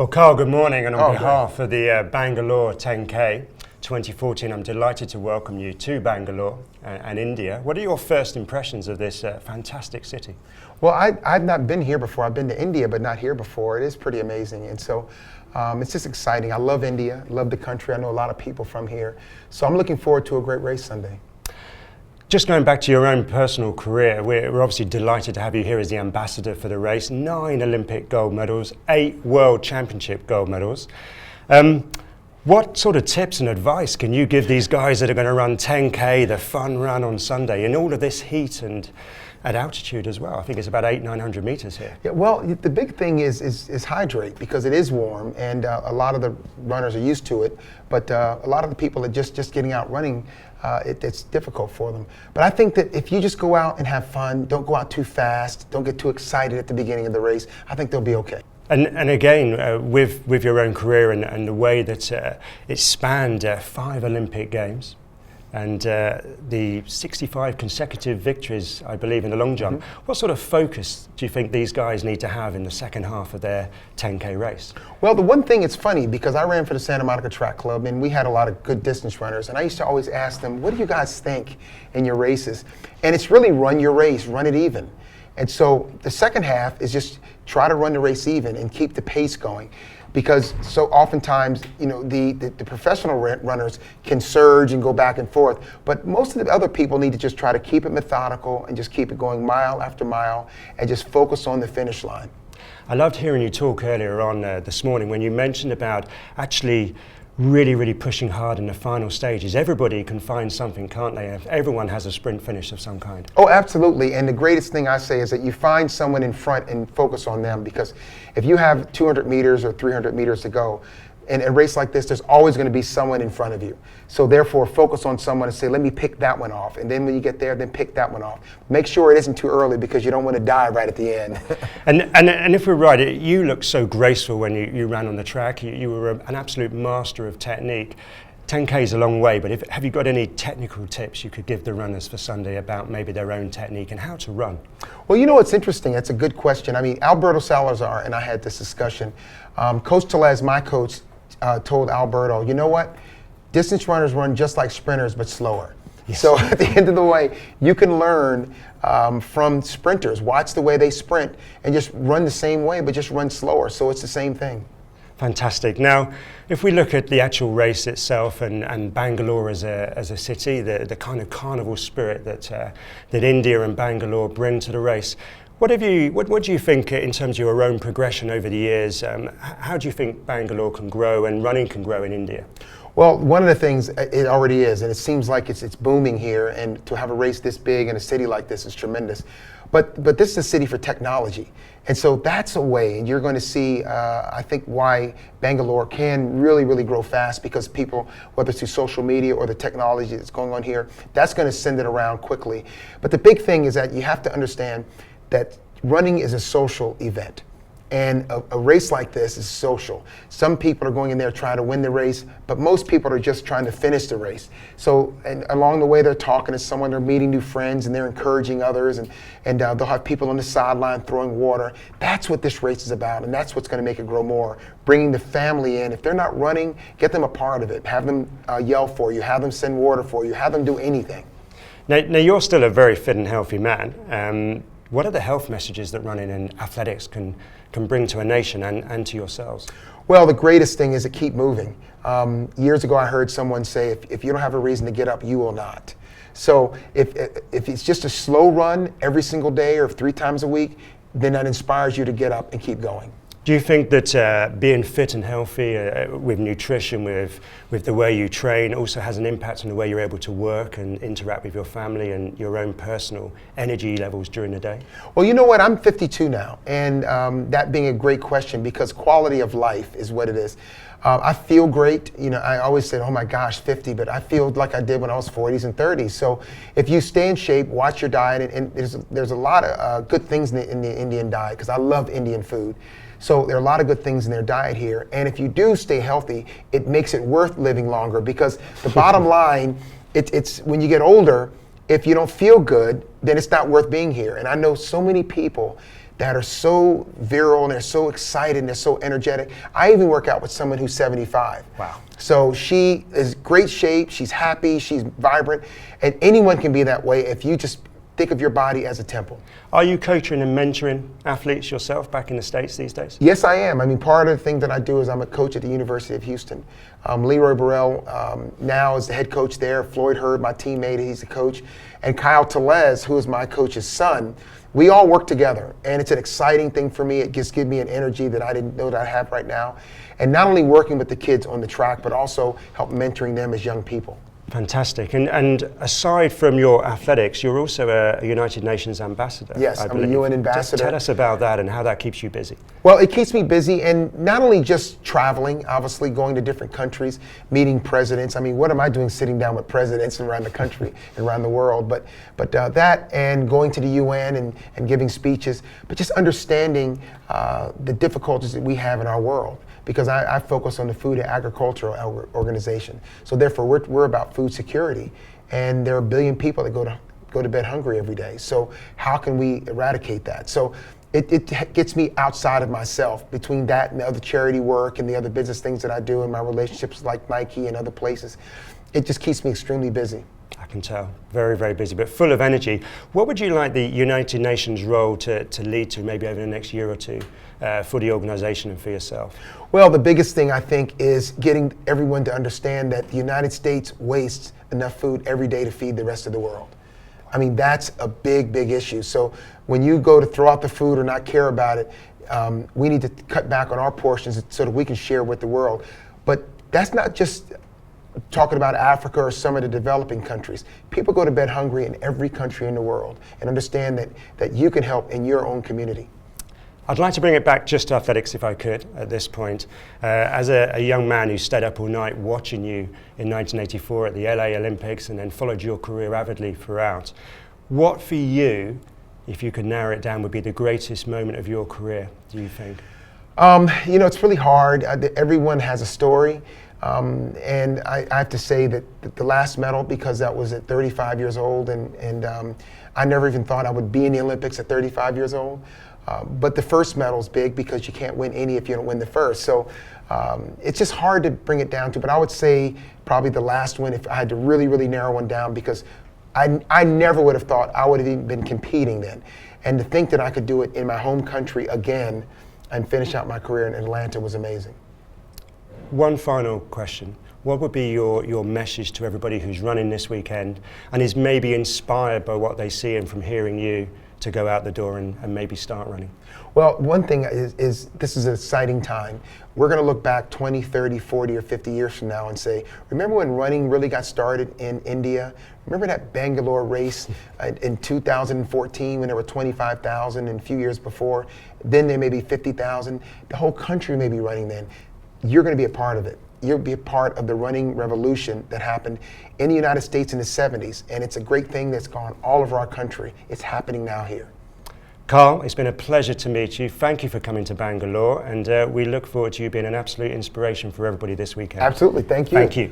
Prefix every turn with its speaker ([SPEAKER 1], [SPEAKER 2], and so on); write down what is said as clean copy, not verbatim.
[SPEAKER 1] Well, Carl, good morning, and on
[SPEAKER 2] Great.
[SPEAKER 1] behalf of the Bangalore 10K 2014, I'm delighted to welcome you to Bangalore and India. What are your first impressions of this fantastic city?
[SPEAKER 2] Well, I've not been here before. I've been to India, but not here before. It is pretty amazing, and so it's just exciting. I love India, love the country. I know a lot of people from here, so I'm looking forward to a great race Sunday.
[SPEAKER 1] Just going back to your own personal career, we're obviously delighted to have you here as the ambassador for the race. 9 Olympic gold medals, 8 World Championship gold medals. What sort of tips and advice can you give these guys that are going to run 10K, the fun run on Sunday, in all of this heat and at altitude as well? I think it's about 800-900 meters here.
[SPEAKER 2] Yeah, well, the big thing is hydrate, because it is warm, and a lot of the runners are used to it. But a lot of the people that just getting out running, it's difficult for them. But I think that if you just go out and have fun, don't go out too fast, don't get too excited at the beginning of the race, I think they'll be okay.
[SPEAKER 1] And again, with your own career and the way that it spanned 5 Olympic Games and the 65 consecutive victories, I believe, in the long jump, what sort of focus do you think these guys need to have in the second half of their 10K race?
[SPEAKER 2] Well, the one thing, it's funny, because I ran for the Santa Monica Track Club, and we had a lot of good distance runners, and I used to always ask them, what do you guys think in your races? And it's really run your race, run it even. And so the second half is just try to run the race even and keep the pace going. Because so oftentimes, you know, the professional runners can surge and go back and forth, but most of the other people need to just try to keep it methodical and just keep it going mile after mile and just focus on the finish line.
[SPEAKER 1] I loved hearing you talk earlier on this morning when you mentioned about actually really pushing hard in the final stages. Everybody can find something, can't they? Everyone has a sprint finish of some kind.
[SPEAKER 2] Oh, absolutely. And the greatest thing I say is that you find someone in front and focus on them, because if you have 200 meters or 300 meters to go, in a race like this, there's always going to be someone in front of you. So therefore, focus on someone and say, let me pick that one off. And then when you get there, then pick that one off. Make sure it isn't too early, because you don't want to die right at the end.
[SPEAKER 1] and if we're right, you looked so graceful when you ran on the track. You were an absolute master of technique. 10K is a long way, but have you got any technical tips you could give the runners for Sunday about maybe their own technique and how to run?
[SPEAKER 2] Well, you know what's interesting? That's a good question. I mean, Alberto Salazar and I had this discussion. Coach Tellez, my coach, told Alberto, you know what? Distance runners run just like sprinters, but slower. Yes. So at the end of the way, you can learn from sprinters. Watch the way they sprint and just run the same way, but just run slower. So it's the same thing.
[SPEAKER 1] Fantastic. Now, if we look at the actual race itself and Bangalore as a city, the kind of carnival spirit that India and Bangalore bring to the race, what do you think in terms of your own progression over the years? How do you think Bangalore can grow and running can grow in India?
[SPEAKER 2] Well, one of the things, it already is, and it seems like it's booming here, and to have a race this big in a city like this is tremendous. But this is a city for technology, and so that's a way, and you're going to see, I think, why Bangalore can really grow fast, because people, whether it's through social media or the technology that's going on here, that's going to send it around quickly. But the big thing is that you have to understand that running is a social event. And a race like this is social. Some people are going in there trying to win the race, but most people are just trying to finish the race. So, and along the way, they're talking to someone, they're meeting new friends, and they're encouraging others, and they'll have people on the sideline throwing water. That's what this race is about, and that's what's going to make it grow more. Bringing the family in. If they're not running, get them a part of it. Have them yell for you, have them send water for you, have them do anything.
[SPEAKER 1] Now you're still a very fit and healthy man. What are the health messages that running and athletics can bring to a nation and to yourselves?
[SPEAKER 2] Well, the greatest thing is to keep moving. Years ago, I heard someone say, if you don't have a reason to get up, you will not. So if it's just a slow run every single day or 3 times a week, then that inspires you to get up and keep going.
[SPEAKER 1] Do you think that being fit and healthy with nutrition, with the way you train, also has an impact on the way you're able to work and interact with your family and your own personal energy levels during the day?
[SPEAKER 2] Well, you know what? I'm 52 now, and that being a great question, because quality of life is what it is. I feel great. You know, I always said, oh my gosh, 50, but I feel like I did when I was 40s and 30s. So if you stay in shape, watch your diet, and there's a lot of good things in the Indian diet, because I love Indian food. So there are a lot of good things in their diet here. And if you do stay healthy, it makes it worth living longer, because the bottom line, it's when you get older, if you don't feel good, then it's not worth being here. And I know so many people that are so virile and they're so excited and they're so energetic. I even work out with someone who's 75.
[SPEAKER 1] Wow.
[SPEAKER 2] So she is great shape, she's happy, she's vibrant, and anyone can be that way if you just think of your body as a temple.
[SPEAKER 1] Are you coaching and mentoring athletes yourself back in the States these days?
[SPEAKER 2] Yes, I am. I mean, part of the thing that I do is I'm a coach at the University of Houston. Leroy Burrell now is the head coach there. Floyd Hurd, my teammate, he's the coach. And Kyle Tellez, who is my coach's son, we all work together. And it's an exciting thing for me. It just gives me an energy that I didn't know that I have right now. And not only working with the kids on the track, but also help mentoring them as young people.
[SPEAKER 1] Fantastic. And aside from your athletics, you're also a United Nations ambassador.
[SPEAKER 2] Yes, I'm a UN ambassador.
[SPEAKER 1] Tell us about that and how that keeps you busy.
[SPEAKER 2] Well, it keeps me busy, and not only just traveling, obviously going to different countries, meeting presidents. I mean, what am I doing sitting down with presidents around the country and around the world? But that and going to the UN and giving speeches, but just understanding the difficulties that we have in our world. Because I focus on the Food and Agricultural Organization. So therefore, we're about food security. And there are 1 billion people that go to bed hungry every day. So how can we eradicate that? So it gets me outside of myself, between that and the other charity work and the other business things that I do and my relationships like Nike and other places. It just keeps me extremely busy.
[SPEAKER 1] I can tell. Very, very busy, but full of energy. What would you like the United Nations role to lead to maybe over the next year or two for the organization and for yourself?
[SPEAKER 2] Well, the biggest thing I think is getting everyone to understand that the United States wastes enough food every day to feed the rest of the world. I mean, that's a big, big issue. So when you go to throw out the food or not care about it, we need to cut back on our portions so that we can share with the world. But that's not just talking about Africa or some of the developing countries. People go to bed hungry in every country in the world, and understand that you can help in your own community.
[SPEAKER 1] I'd like to bring it back just to athletics if I could at this point. As a young man who stayed up all night watching you in 1984 at the LA Olympics and then followed your career avidly throughout, what for you, if you could narrow it down, would be the greatest moment of your career, do you think?
[SPEAKER 2] You know, it's really hard. Everyone has a story. And I have to say that the last medal, because that was at 35 years old, and I never even thought I would be in the Olympics at 35 years old. But the first medal is big because you can't win any if you don't win the first. So it's just hard to bring it down to, but I would say probably the last one if I had to really, really narrow one down, because I never would have thought I would have even been competing then. And to think that I could do it in my home country again and finish out my career in Atlanta was amazing.
[SPEAKER 1] One final question. What would be your message to everybody who's running this weekend and is maybe inspired by what they see and from hearing you to go out the door and maybe start running?
[SPEAKER 2] Well, one thing is this is an exciting time. We're going to look back 20, 30, 40, or 50 years from now and say, remember when running really got started in India? Remember that Bangalore race in 2014 when there were 25,000 and a few years before? Then there may be 50,000. The whole country may be running then. You're going to be a part of it. You'll be a part of the running revolution that happened in the United States in the 70s. And it's a great thing that's gone all over our country. It's happening now here.
[SPEAKER 1] Carl, it's been a pleasure to meet you. Thank you for coming to Bangalore. And we look forward to you being an absolute inspiration for everybody this weekend.
[SPEAKER 2] Absolutely. Thank you.
[SPEAKER 1] Thank you.